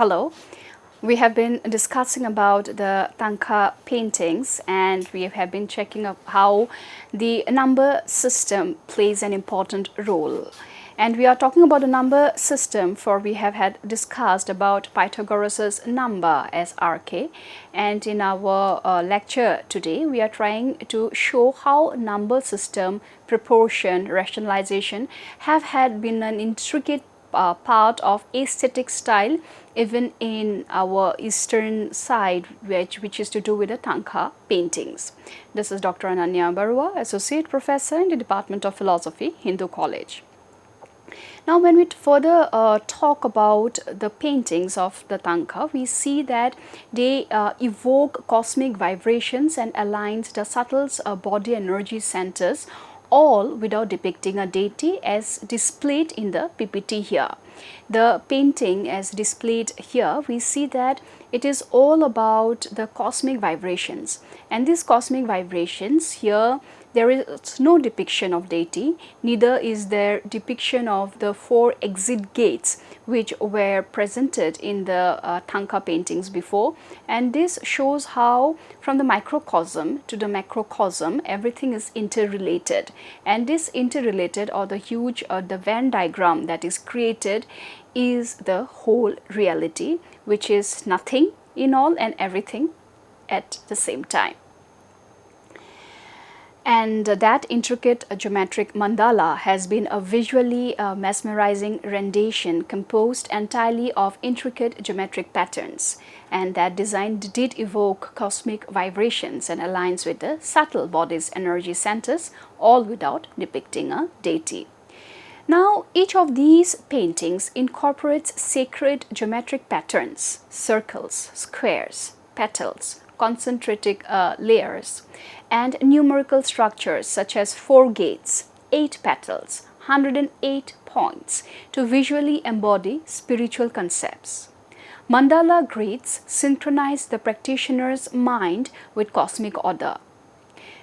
Hello. We have been discussing about the Thangka paintings, and we have been checking up how the number system plays an important role. And we are talking about the number system, for we have had discussed about Pythagoras's number as RK, and in our lecture today we are trying to show how number system, proportion, rationalization have had been an intricate part of aesthetic style even in our eastern side, which is to do with the Thangka paintings. This is Dr. Ananya Barua, Associate Professor in the Department of Philosophy, Hindu College. Now, when we further talk about the paintings of the Thangka, we see that they evoke cosmic vibrations and aligns the subtle body energy centers, all without depicting a deity as displayed in the PPT here. The painting as displayed here, we see that it is all about the cosmic vibrations, and these cosmic vibrations here, there is no depiction of deity, neither is there depiction of the 4 exit gates which were presented in the Thangka paintings before. And this shows how from the microcosm to the macrocosm everything is interrelated, and this interrelated or the huge the Venn diagram that is created is the whole reality, which is nothing in all and everything at the same time. And that intricate geometric mandala has been a visually mesmerizing rendition composed entirely of intricate geometric patterns, and that design did evoke cosmic vibrations and aligns with the subtle body's energy centers, all without depicting a deity. Now, each of these paintings incorporates sacred geometric patterns, circles, squares, petals, concentric layers, and numerical structures such as 4 gates, 8 petals, 108 points to visually embody spiritual concepts. Mandala grids synchronize the practitioner's mind with cosmic order.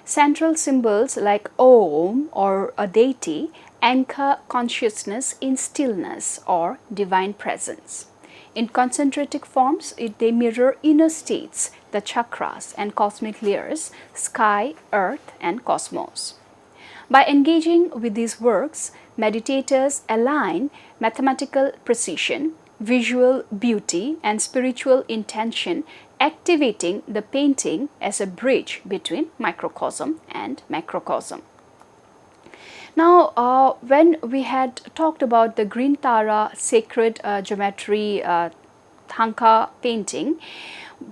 Central symbols like Om or a deity anchor consciousness in stillness or divine presence. In concentric forms, they mirror inner states, the chakras and cosmic layers, sky, earth, and cosmos. By engaging with these works, meditators align mathematical precision, visual beauty, and spiritual intention, activating the painting as a bridge between microcosm and macrocosm. Now, when we had talked about the Green Tara sacred geometry Thangka painting,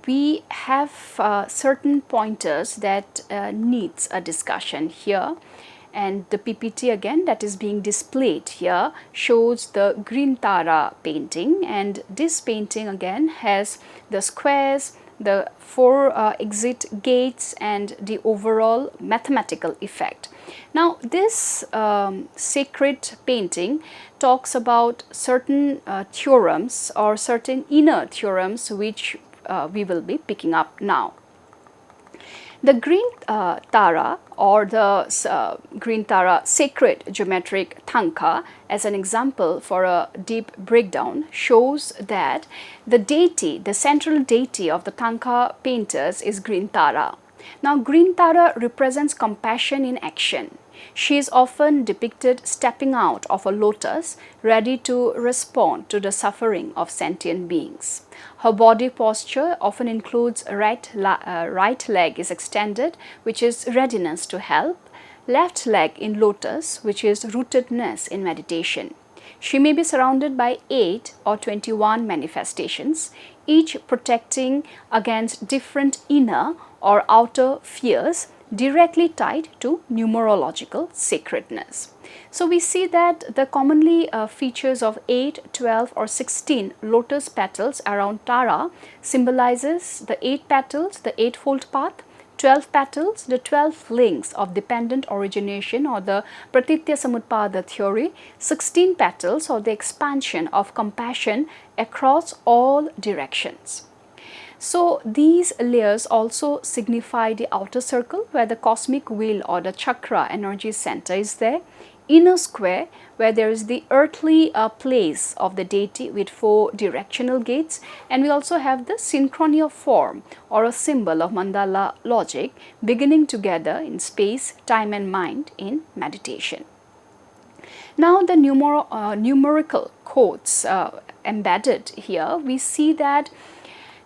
we have certain pointers that needs a discussion here. And the PPT again that is being displayed here shows the Green Tara painting, and this painting again has the squares, the 4 exit gates, and the overall mathematical effect. Now, this sacred painting talks about certain theorems or certain inner theorems which we will be picking up now. The Green Tara or the Green Tara sacred geometric Thangka, as an example for a deep breakdown, shows that the deity, the central deity of the Thangka painters is Green Tara. Now, Green Tara represents compassion in action. She is often depicted stepping out of a lotus, ready to respond to the suffering of sentient beings. Her body posture often includes right leg is extended, which is readiness to help, left leg in lotus, which is rootedness in meditation. She may be surrounded by 8 or 21 manifestations, each protecting against different inner or outer fears directly tied to numerological sacredness. So we see that the commonly features of 8, 12 or 16 lotus petals around Tara symbolizes the 8 petals, the eightfold path, 12 petals, the 12 links of dependent origination or the Pratitya Samutpada theory, 16 petals or the expansion of compassion across all directions. So these layers also signify the outer circle where the cosmic wheel or the chakra energy center is there. inner square where there is the earthly place of the deity with 4 directional gates, and we also have the synchronia form or a symbol of mandala logic beginning together in space, time and mind in meditation. Now the numerical codes embedded here, we see that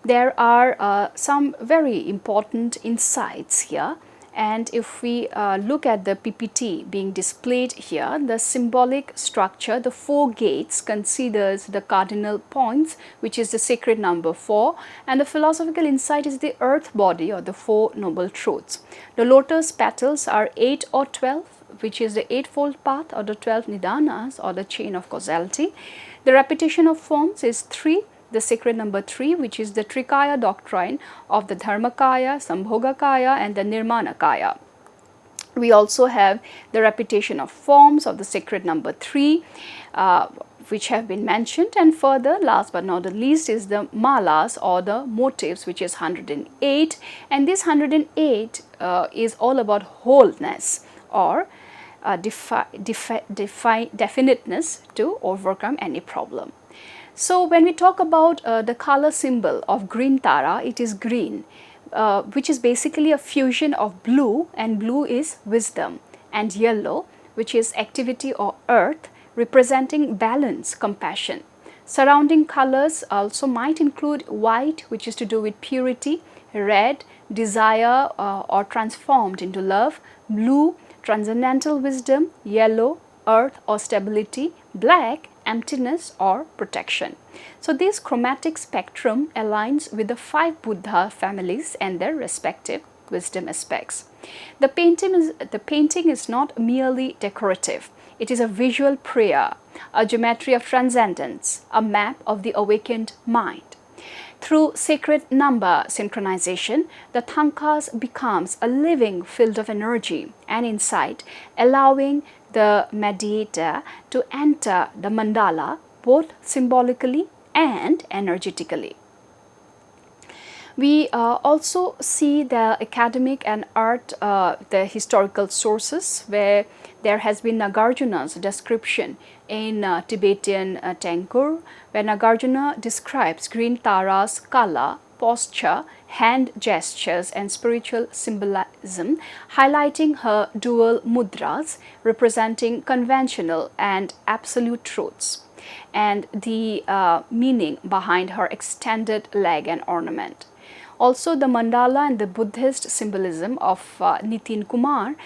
there are some very important insights here. And if we look at the PPT being displayed here, the symbolic structure, the 4 gates considers the cardinal points, which is the sacred number 4, and the philosophical insight is the earth body or the 4 noble truths. The lotus petals are 8 or 12, which is the eightfold path or the 12 nidanas or the chain of causality. The repetition of forms is 3, the sacred number 3, which is the Trikaya doctrine of the Dharmakaya, Sambhogakaya and the Nirmanakaya. We also have the repetition of forms of the sacred number 3, which have been mentioned, and further, last but not the least, is the malas or the motifs, which is 108, and this 108 is all about wholeness or definiteness to overcome any problem. So when we talk about the color symbol of green Tara, it is green, which is basically a fusion of blue, and blue is wisdom, and yellow, which is activity or earth, representing balance, compassion. Surrounding colors also might include white, which is to do with purity, red, desire or transformed into love, blue, transcendental wisdom, yellow, earth or stability, black, emptiness or protection. So this chromatic spectrum aligns with the 5 Buddha families and their respective wisdom aspects. The painting is not merely decorative. It is a visual prayer, a geometry of transcendence, a map of the awakened mind. Through sacred number synchronization, the Thangkas becomes a living field of energy and insight, allowing the meditator to enter the mandala both symbolically and energetically. We also see the academic and art, the historical sources, where there has been Nagarjuna's description in Tibetan Tangka, where Nagarjuna describes green Tara's color, posture, hand gestures and spiritual symbolism, highlighting her dual mudras representing conventional and absolute truths, and the meaning behind her extended leg and ornament. Also the mandala and the Buddhist symbolism of Nitin Kumar,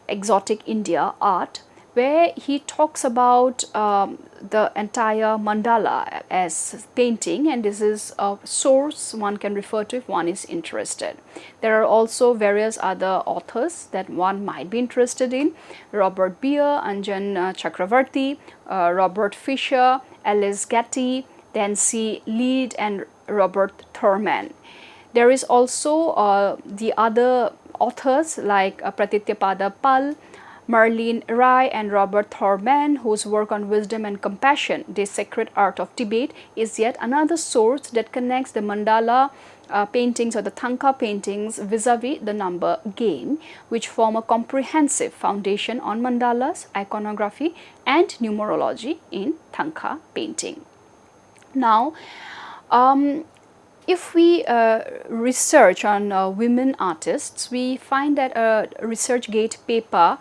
Exotic India Art, where he talks about the entire mandala as painting, and this is a source one can refer to if one is interested. There are also various other authors that one might be interested in: Robert Beer, Anjan Chakravarti, Robert Fisher, Alice Getty, Nancy Lead and Robert Thurman. There is also the other authors like Pratityapada Pal, Marlene Rai and Robert Thurman, whose work on wisdom and compassion, the sacred art of Tibet, is yet another source that connects the mandala paintings or the Thangka paintings vis-a-vis the number game, which form a comprehensive foundation on mandalas, iconography and numerology in Thangka painting. Now, if we research on women artists, we find that a ResearchGate paper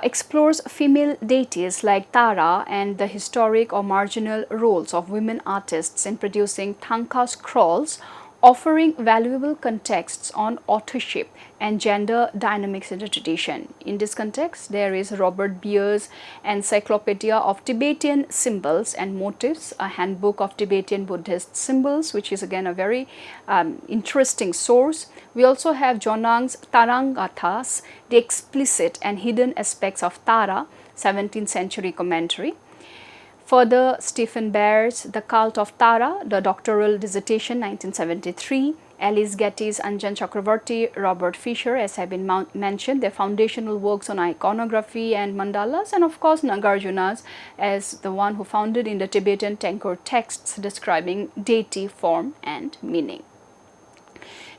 explores female deities like Tara and the historic or marginal roles of women artists in producing Thangka scrolls, offering valuable contexts on authorship and gender dynamics in the tradition. In this context, there is Robert Beer's Encyclopedia of Tibetan Symbols and Motifs, a handbook of Tibetan Buddhist symbols, which is again a very interesting source. We also have Jonang's Tarangathas, the explicit and hidden aspects of Tara, 17th century commentary. Further, Stephen Baer's The Cult of Tara, the doctoral dissertation, 1973. Alice Getty's Anjan Chakravarti, Robert Fisher, as have been mentioned, their foundational works on iconography and mandalas, and of course Nagarjuna's as the one who founded in the Tibetan Tangka texts describing deity, form and meaning.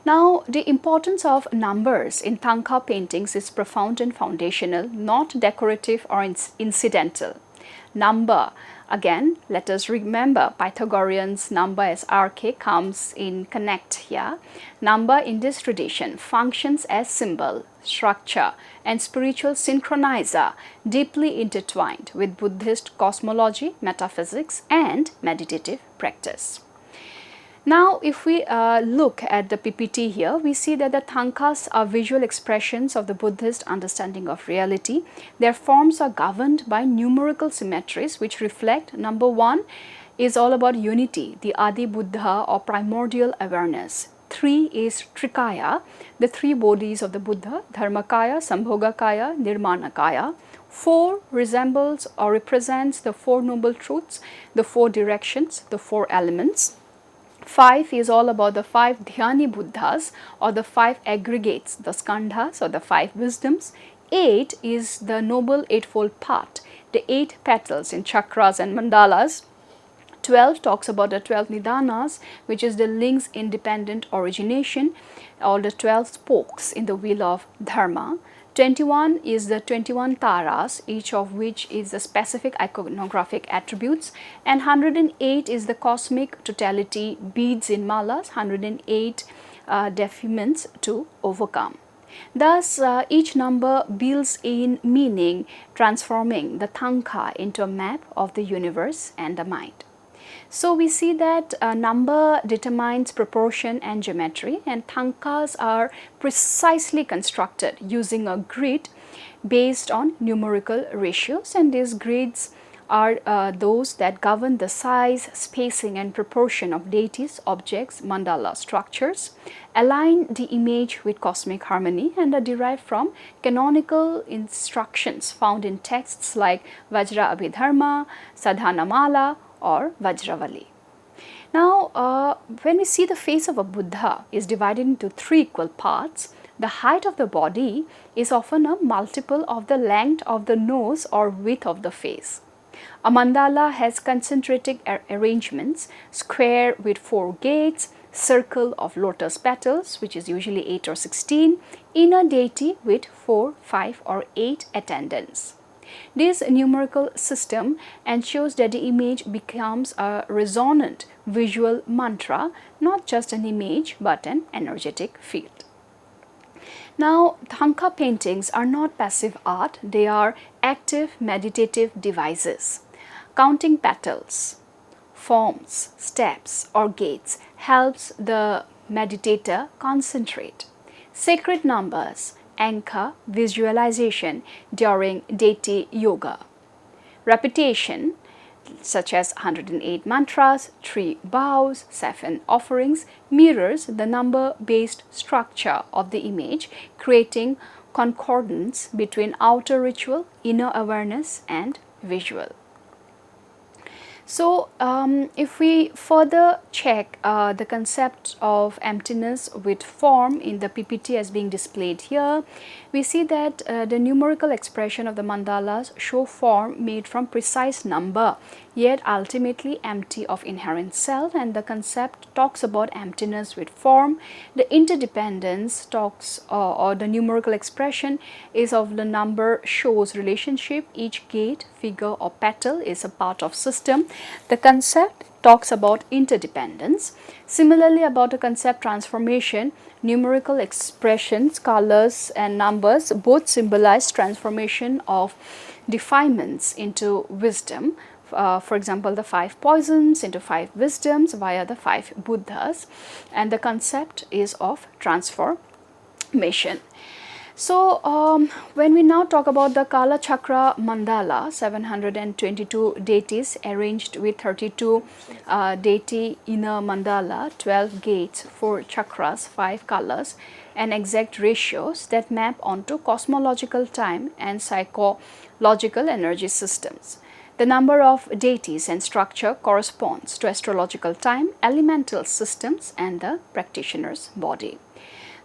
Now, the importance of numbers in Thangka paintings is profound and foundational, not decorative or incidental. Number, again, let us remember Pythagorean's number as RK comes in connect here. Number in this tradition functions as symbol, structure and spiritual synchronizer, deeply intertwined with Buddhist cosmology, metaphysics and meditative practice. Now, if we look at the PPT here, we see that the Thangkas are visual expressions of the Buddhist understanding of reality. Their forms are governed by numerical symmetries which reflect, number one, is all about unity, the Adi Buddha or primordial awareness. 3 is Trikaya, the 3 bodies of the Buddha, Dharmakaya, Sambhogakaya, Nirmanakaya. 4 resembles or represents the 4 noble truths, the 4 directions, the 4 elements. 5 is all about the 5 Dhyani Buddhas or the 5 aggregates, the skandhas or the 5 wisdoms. 8 is the noble eightfold path, the 8 petals in chakras and mandalas. 12 talks about the 12 nidanas, which is the link's independent origination, or the 12 spokes in the wheel of dharma. 21 is the 21 taras, each of which is the specific iconographic attributes, and 108 is the cosmic totality, beads in malas, 108 defiments to overcome. Thus, each number builds in meaning, transforming the Thangka into a map of the universe and the mind. So, we see that number determines proportion and geometry, and Thangkas are precisely constructed using a grid based on numerical ratios, and these grids are those that govern the size, spacing and proportion of deities, objects, mandala structures, align the image with cosmic harmony, and are derived from canonical instructions found in texts like Vajra Abhidharma, Sadhanamala or Vajravali. Now, when we see the face of a Buddha is divided into 3 equal parts, the height of the body is often a multiple of the length of the nose or width of the face. A mandala has concentric arrangements, square with 4 gates, circle of lotus petals, which is usually 8 or 16, inner deity with 4, 5 or 8 attendants. This numerical system ensures that the image becomes a resonant visual mantra, not just an image but an energetic field. Now, Thangka paintings are not passive art, they are active meditative devices. Counting petals, forms, steps or gates helps the meditator concentrate. Sacred numbers anchor visualization during deity yoga. Repetition, such as 108 mantras, 3 vows, 7 offerings, mirrors the number-based structure of the image, creating concordance between outer ritual, inner awareness and visual. So, if we further check the concept of emptiness with form in the PPT as being displayed here, we see that the numerical expression of the mandalas show form made from precise number, yet ultimately empty of inherent self, and the concept talks about emptiness with form. The interdependence talks or the numerical expression is of the number shows relationship, each gate, figure or petal is a part of system. The concept talks about interdependence. Similarly, about a concept transformation, numerical expressions, colors and numbers both symbolize transformation of defilements into wisdom. For example, the 5 poisons into 5 wisdoms via the 5 Buddhas, and the concept is of transformation. So, when we now talk about the Kala Chakra Mandala, 722 deities arranged with 32 deity inner mandala, 12 gates, 4 chakras, 5 colors, and exact ratios that map onto cosmological time and psychological energy systems. The number of deities and structure corresponds to astrological time, elemental systems, and the practitioner's body.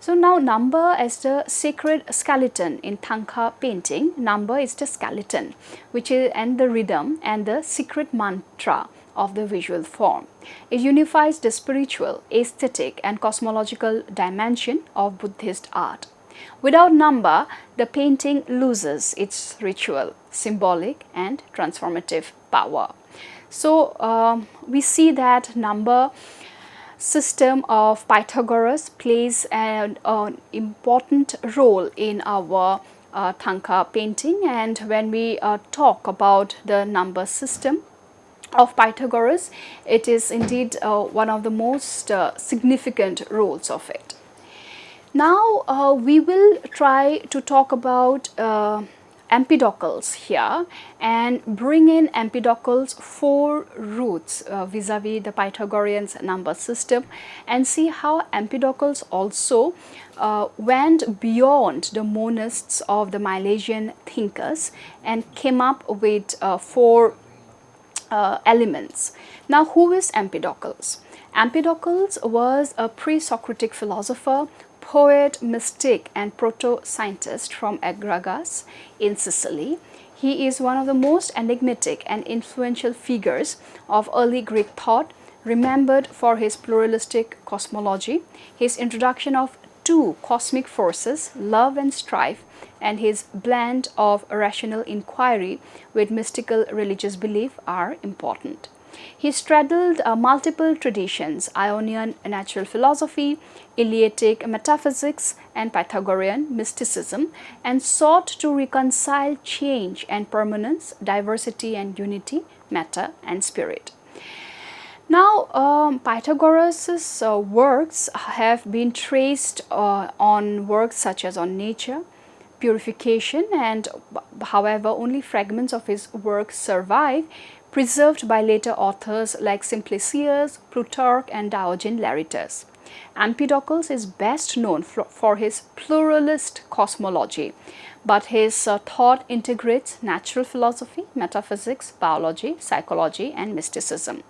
So, now number as the sacred skeleton in Thangka painting, number is the skeleton which is and the rhythm and the secret mantra of the visual form. It unifies the spiritual, aesthetic and cosmological dimension of Buddhist art. Without number, the painting loses its ritual, symbolic and transformative power. So we see that number system of Pythagoras plays an important role in our Thangka painting, and when we talk about the number system of Pythagoras, it is indeed one of the most significant roles of it. Now we will try to talk about Empedocles here and bring in Empedocles' 4 roots vis-a-vis the Pythagorean number system, and see how Empedocles also went beyond the monists of the Milesian thinkers and came up with 4 elements. Now, who is Empedocles? Empedocles was a pre-Socratic philosopher, poet, mystic and proto-scientist from Agragas in Sicily. He is one of the most enigmatic and influential figures of early Greek thought, remembered for his pluralistic cosmology, his introduction of 2 cosmic forces, love and strife, and his blend of rational inquiry with mystical religious belief are important. He straddled multiple traditions: Ionian natural philosophy, Eleatic metaphysics, and Pythagorean mysticism, and sought to reconcile change and permanence, diversity and unity, matter and spirit. Now, Pythagoras' works have been traced on works such as on nature, purification, and however only fragments of his work survive, preserved by later authors like Simplicius, Plutarch and Diogenes Laertius. Empedocles is best known for his pluralist cosmology, but his thought integrates natural philosophy, metaphysics, biology, psychology and mysticism.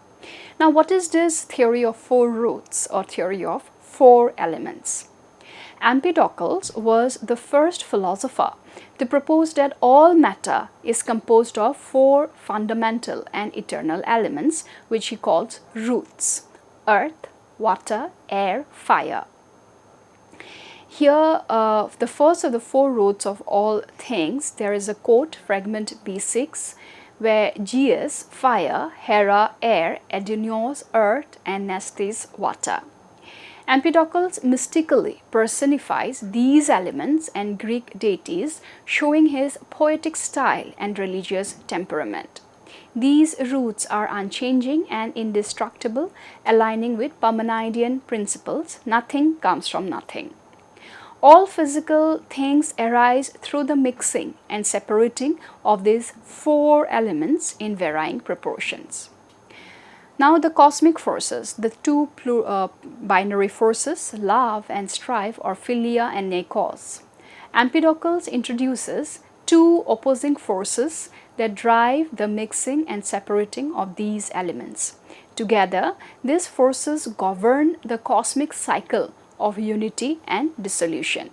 Now, what is this theory of 4 roots or theory of 4 elements? Empedocles was the first philosopher to propose that all matter is composed of 4 fundamental and eternal elements, which he calls roots: earth, water, air, fire. Here, the first of the 4 roots of all things, there is a quote, fragment B6, where Geas, fire, Hera, air, Edenios, earth, and Nestis, water. Empedocles mystically personifies these elements and Greek deities, showing his poetic style and religious temperament. These roots are unchanging and indestructible, aligning with Parmenidean principles: nothing comes from nothing. All physical things arise through the mixing and separating of these 4 elements in varying proportions. Now, the cosmic forces, the 2 binary forces, love and strife, or philia and nekos. Empedocles introduces 2 opposing forces that drive the mixing and separating of these elements. Together, these forces govern the cosmic cycle of unity and dissolution.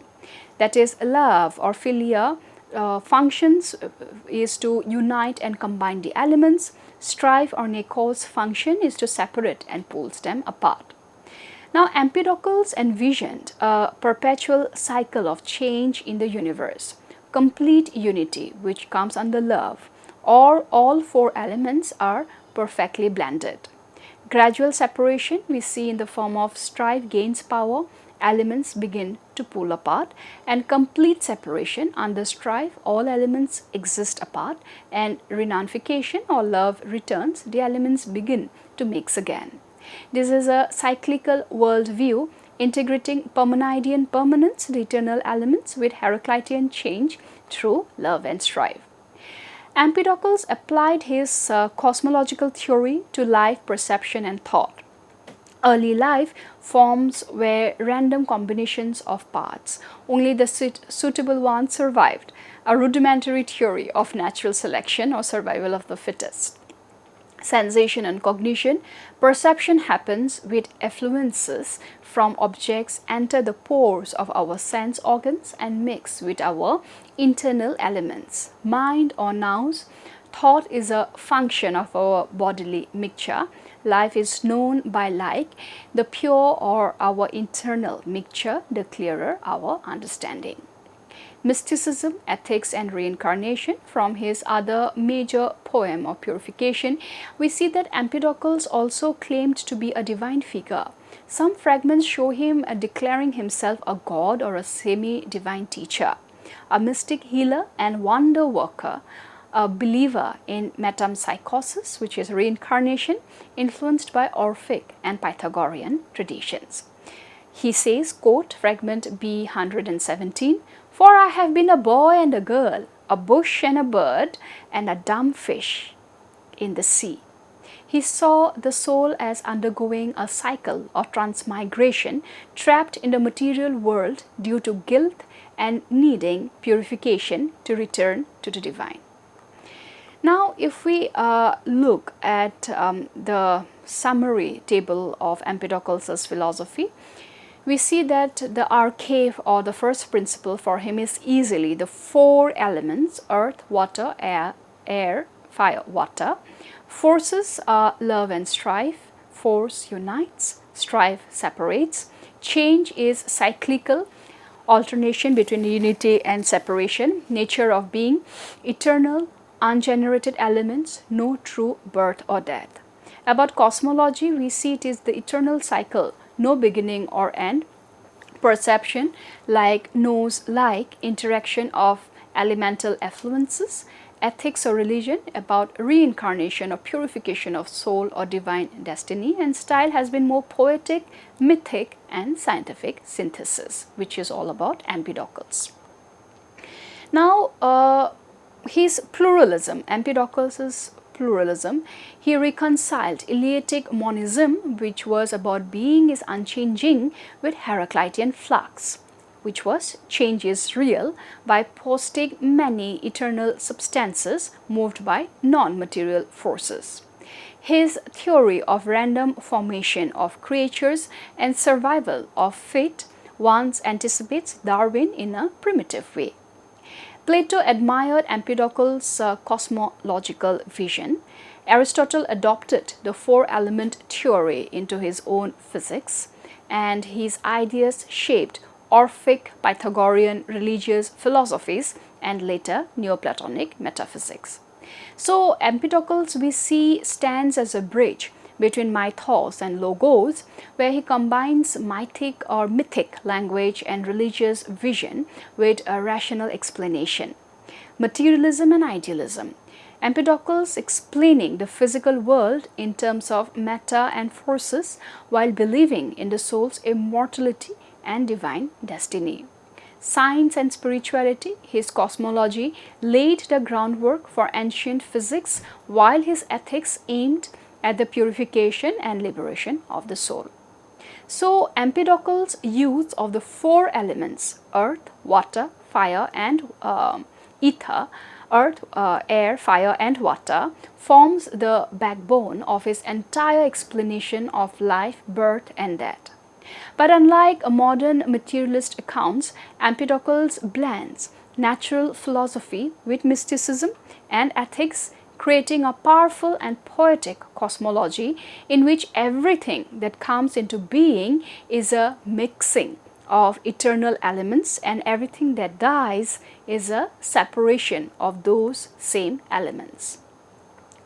That is, love or philia functions is to unite and combine the elements. Strife or nekos function is to separate and pulls them apart. Now, Empedocles envisioned a perpetual cycle of change in the universe, complete unity which comes under love, or all 4 elements are perfectly blended. Gradual separation we see in the form of strife gains power, elements begin to pull apart, and complete separation under strife, all elements exist apart, and reunification or love returns, the elements begin to mix again. This is a cyclical worldview integrating Parmenidean permanence, the eternal elements, with Heraclitean change through love and strife. Empedocles applied his cosmological theory to life, perception and thought. Early life forms were random combinations of parts. Only the suitable ones survived, a rudimentary theory of natural selection or survival of the fittest. Sensation and cognition, perception happens with effluences from objects enter the pores of our sense organs and mix with our internal elements. Mind or nous Thought is a function of our bodily mixture. Life is known by like. The pure or our internal mixture, the clearer our understanding. Mysticism, Ethics and Reincarnation. From his other major poem of purification, we see that Empedocles also claimed to be a divine figure. Some fragments show him declaring himself a god or a semi-divine teacher, a mystic healer and wonder worker, a believer in metempsychosis, which is reincarnation, influenced by Orphic and Pythagorean traditions. He says, quote, fragment B 117, "For I have been a boy and a girl, a bush and a bird, and a dumb fish in the sea." He saw the soul as undergoing a cycle of transmigration, trapped in the material world due to guilt and needing purification to return to the divine. Now, if we look at the summary table of Empedocles' philosophy, we see that the archive or the first principle for him is easily the four elements: earth, water, air, fire, water. Forces are love and strife. Force unites, strife separates. Change is cyclical, alternation between unity and separation. Nature of being, eternal, ungenerated elements, no true birth or death. About cosmology, we see it is the eternal cycle, no beginning or end. Perception, like knows like, interaction of elemental effluences. Ethics or religion, about reincarnation or purification of soul or divine destiny. And style has been more poetic, mythic and scientific synthesis, which is all about Empedocles. Now, his pluralism, Empedocles' pluralism, he reconciled Eleatic monism, which was about being is unchanging, with Heraclitean flux, which was change is real, by posting many eternal substances moved by non-material forces. His theory of random formation of creatures and survival of fate once anticipates Darwin in a primitive way. Plato admired Empedocles' cosmological vision. Aristotle adopted the four-element theory into his own physics, and his ideas shaped Orphic, Pythagorean religious philosophies and later Neoplatonic metaphysics. So Empedocles, we see, stands as a bridge between mythos and logos, where he combines mythic or mythic language and religious vision with a rational explanation. Materialism and idealism. Empedocles explaining the physical world in terms of matter and forces while believing in the soul's immortality and divine destiny. Science and spirituality, his cosmology laid the groundwork for ancient physics, while his ethics aimed at the purification and liberation of the soul. So Empedocles' use of the four elements, earth, water, fire and ether, earth, air, fire and water, forms the backbone of his entire explanation of life, birth and death. But unlike modern materialist accounts, Empedocles blends natural philosophy with mysticism and ethics, creating a powerful and poetic cosmology in which everything that comes into being is a mixing of eternal elements, and everything that dies is a separation of those same elements.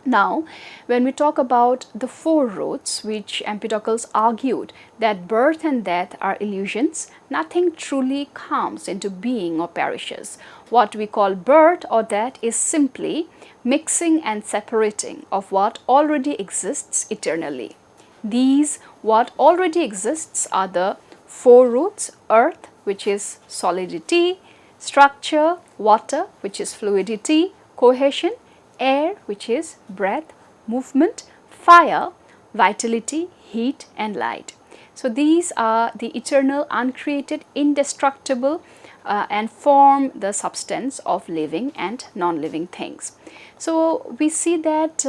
Now, when we talk about the four roots, which Empedocles argued that birth and death are illusions, nothing truly comes into being or perishes. What we call birth or death is simply mixing and separating of what already exists eternally. These what already exists are the four roots: earth, which is solidity; structure, water, which is fluidity, cohesion; air, which is breath, movement; fire, vitality, heat and light. So these are the eternal, uncreated, indestructible, and form the substance of living and non-living things. So we see that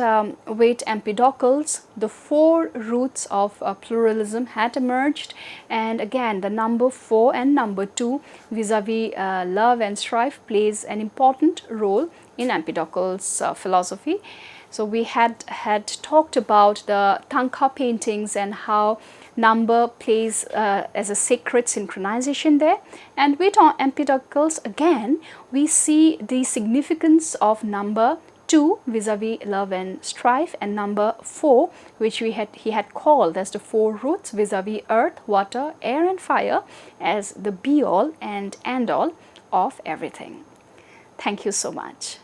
with Empedocles, the four roots of pluralism had emerged, and again the number 4 and number 2 vis-a-vis love and strife plays an important role in Empedocles' philosophy. So we had talked about the Thangka paintings and how number plays as a sacred synchronization there, and with Empedocles again we see the significance of number 2 vis-a-vis love and strife, and number 4, which he had called as the four roots vis-a-vis earth, water, air and fire, as the be all and end all of everything. Thank you so much.